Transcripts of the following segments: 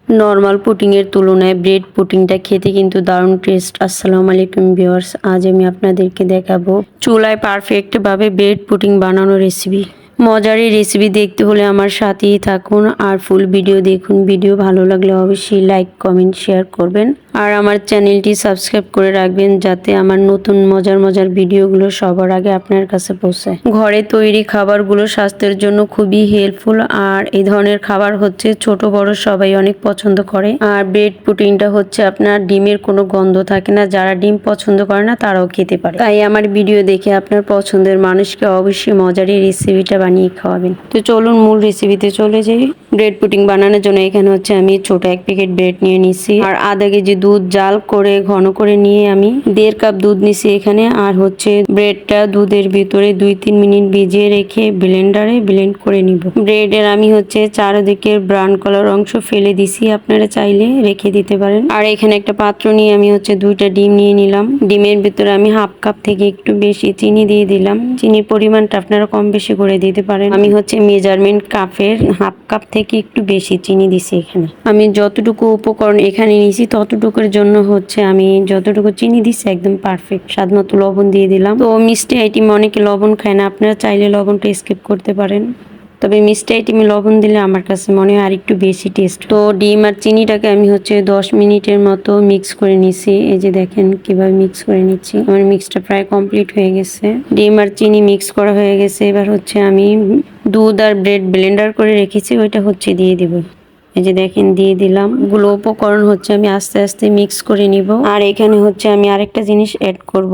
Normal পুডিংয়ের তুলনায় bread পুডিংটা খেতে কিন্তু দারুণ টেস্ট। আসসালামু আলাইকুম ভিউয়ার্স, আজ আমি আপনাদেরকে দেখাবো চুলায় পারফেক্টভাবে ব্রেড পুডিং বানানোর রেসিপি। মজার এই রেসিপি দেখতে হলে আমার সাথেই থাকুন আর ফুল ভিডিও দেখুন। ভিডিও ভালো লাগলে অবশ্যই লাইক কমেন্ট শেয়ার করবেন আর আমার চ্যানেলটি সাবস্ক্রাইব করে রাখবেন যাতে আমার নতুন মজার ভিডিওগুলো সবার আগে আপনার কাছে পৌঁছায়। ঘরে তৈরি খাবারগুলো স্বাস্থ্যের জন্য খুবই হেল্পফুল আর এই ধরনের খাবার হচ্ছে ছোট বড় সবাই অনেক পছন্দ করে। আর ব্রেড পুডিংটা হচ্ছে আপনার ডিমের কোনো গন্ধ থাকে না, যারা ডিম পছন্দ করে না তারাও খেতে পারে। তাই আমার ভিডিও দেখে আপনার পছন্দের মানুষকে অবশ্যই মজার এই রেসিপিটা বানিয়ে খাওয়াবেন। তো চলুন মূল রেসিপিতে চলে যাই। ব্রেড পুডিং বানানোর জন্য এখানে হচ্ছে আমি ছোট 1 প্যাকেট ব্রেড নিয়ে নিছি আর আধা কেজি দুধ জাল করে ঘন করে নিয়ে আমি 1.5 কাপ দুধ নিছি এখানে। আর হচ্ছে ব্রেডটা দুধের ভিতরে 2-3 মিনিট ভিজিয়ে রেখে ব্লেন্ডারে ব্লেন্ড করে নিব। ব্রেডের আমি হচ্ছে চারিদিকের ব্রাউন কালার অংশ ফেলে দিছি, আপনারা চাইলে রেখে দিতে পারেন। আর এখানে একটা পাত্র নিয়ে আমি হচ্ছে 2টা ডিম নিয়ে নিলাম। ডিমের ভিতরে আমি 1/2 কাপ থেকে একটু বেশি চিনি দিয়ে দিলাম। চিনির পরিমাণটা আপনারা কম বেশি করে দিতে পারেন। আমি হচ্ছে মেজারমেন্ট কাপের 1/2 কাপ থেকে একটু বেশি চিনি দিছি এখানে। আমি যতটুকু উপকরণ এখানে নিয়েছি ততটুকুর জন্য হচ্ছে আমি যতটুকু চিনি দিছি একদম পারফেক্ট। স্বাদ মতো লবণ দিয়ে দিলাম। তো মিষ্টি আইটেম অনেকে লবণ খায় না, আপনারা চাইলে লবণটা স্কিপ করতে পারেন, তবে মিষ্টি আইটেমে লবণ দিলে আমার কাছে মনে হয় আর একটু বেশি টেস্ট। তো ডিম আর চিনিটাকে আমি হচ্ছে 10 মিনিটের মতো মিক্স করে নিছি। এই যে দেখেন কিভাবে মিক্স করে নিচ্ছি। আমার মিক্সটা প্রায় কমপ্লিট হয়ে গেছে। ডিম আর চিনি মিক্স করা হয়ে গেছে। এবার হচ্ছে আমি দুধ আর ব্রেড ব্লেন্ডার করে রেখেছি ওইটা হচ্ছে দিয়ে দিব। এই যে দেখেন দিয়ে দিলাম। গুলো উপকরণ হচ্ছে আমি আস্তে আস্তে মিক্স করে নিব। আর এখানে হচ্ছে আমি আরেকটা জিনিস অ্যাড করব,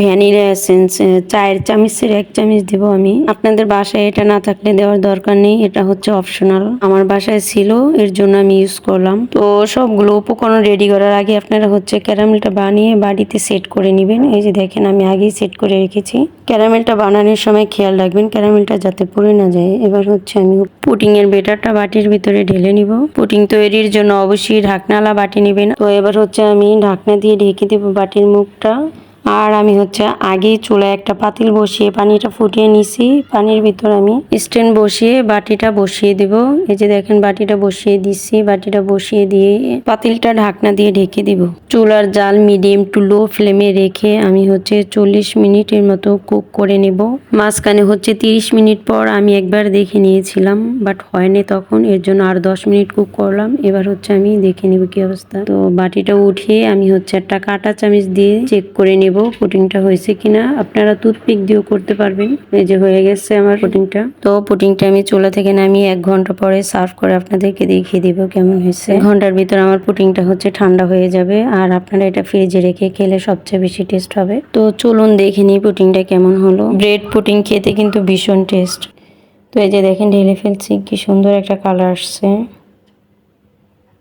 ভ্যানিলা এসেন্স 4 চামচের 1 চামচ দিব আমি। আপনাদের বাসায় এটা না থাকলে দেওয়ার দরকার নেই, এটা হচ্ছে অপশনাল। আমার বাসায় ছিল এর জন্য আমি ইউজ করলাম। তো সবগুলো উপকরণ রেডি করার আগে আপনারা হচ্ছে ক্যারামেলটা বানিয়ে বাড়িতে সেট করে নেবেন। এই যে দেখেন আমি আগেই সেট করে রেখেছি। ক্যারামেলটা বানানোর সময় খেয়াল রাখবেন ক্যারামেলটা যাতে পুড়ে না যায়। এবার হচ্ছে আমি পুডিং এর বেটারটা বাটির ভিতরে ঢেলে নিব। পুডিং তৈরির জন্য অবশ্যই ঢাকনালা বাটি নেবেন। তো এবার হচ্ছে আমি ঢাকনা দিয়ে ঢেকে দেব বাটির মুখটা। আর আমি হচ্ছে আগেই চুলায় একটা পাতিল বসিয়ে পানিটা ফুটিয়ে নিছি। পানির ভিতর আমি স্ট্যান্ড বসিয়ে বাটিটা বসিয়ে দিব। এই যে দেখেন বাটিটা বসিয়ে দিচ্ছি। বাটিটা বসিয়ে দিয়ে পাতিলটা ঢাকনা দিয়ে ঢেকে দিব। চুলার জাল মিডিয়াম টু লো ফ্লেমে রেখে আমি হচ্ছে 40 মিনিটের মতো কুক করে নেব। মাঝখানে হচ্ছে 30 মিনিট পর আমি একবার দেখে নিয়েছিলাম, বাট হয়নি তখন, এর জন্য আর 10 মিনিট কুক করলাম। এবার হচ্ছে আমি দেখে নিব কি অবস্থা। তো বাটিটা উঠিয়ে আমি হচ্ছে একটা কাঁটা চামচ দিয়ে চেক করে নেব পুডিংটা হয়েছে কিনা। আপনারা টুথপিক দিয়েও করতে পারবেন। এই যে হয়ে গেছে আমার পুডিংটা। তো পুডিংটা আমি চুলা থেকে নামিয়ে 1 ঘন্টা পরে সার্ভ করে আপনাদেরকে দেখিয়ে দিব কেমন হয়েছে। 1 ঘন্টার ভিতর আমার পুডিংটা হচ্ছে ঠান্ডা হয়ে যাবে আর আপনারা এটা ফ্রিজে রেখে খেলে সবচেয়ে বেশি টেস্ট হবে। তো চলুন দেখে নিই পুডিংটা কেমন হলো। ব্রেড পুডিং খেতে কিন্তু ভীষণ টেস্ট। তো এই যে দেখেন ঢেলে ফেলছি, কি সুন্দর একটা কালার আসছে।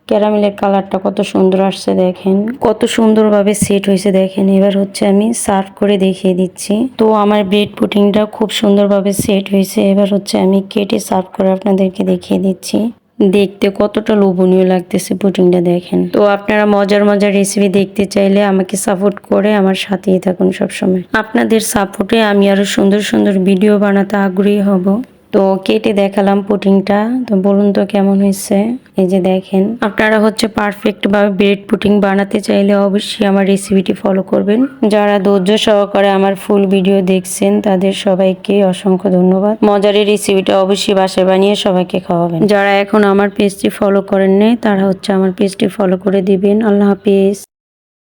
ক্যারামেলের কালারটা কত সুন্দর আসছে, দেখেন কত সুন্দরভাবে সেট হয়েছে দেখেন। এবার হচ্ছে আমি সার্ভ করে দেখিয়ে দিচ্ছি। তো আমার ব্রেড পুডিংটা খুব সুন্দরভাবে সেট হয়েছে। এবার হচ্ছে আমি কেটে সার্ভ করে আপনাদেরকে দেখিয়ে দিচ্ছি। দেখতে কতটা লোভনীয় লাগতেছে পুডিংটা দেখেন। তো আপনারা মজার রেসিপি দেখতে চাইলে আমাকে সাপোর্ট করে আমার সাথেই থাকুন সবসময়। আপনাদের সাপোর্টে আমি আরো সুন্দর ভিডিও বানাতে আগ্রহী হব। তো কেটে দেখালাম পুডিংটা, তো বলুন তো কেমন হয়েছে। এই যে দেখেন, আপনারা হচ্ছে পারফেক্ট ভাবে ব্রেড পুডিং বানাতে চাইলে অবশ্যই আমার রেসিপিটি ফলো করবেন। যারা ধৈর্য সহকারে আমার ফুল ভিডিও দেখছেন তাদের সবাইকে অসংখ্য ধন্যবাদ। মজার এই রেসিপিটা অবশ্যই বাসায় বানিয়ে সবাইকে খাওয়াবেন। যারা এখন আমার পেজটি ফলো করেন নাই তারা হচ্ছে আমার পেজটি ফলো করে দিবেন। আল্লাহ হাফিজ।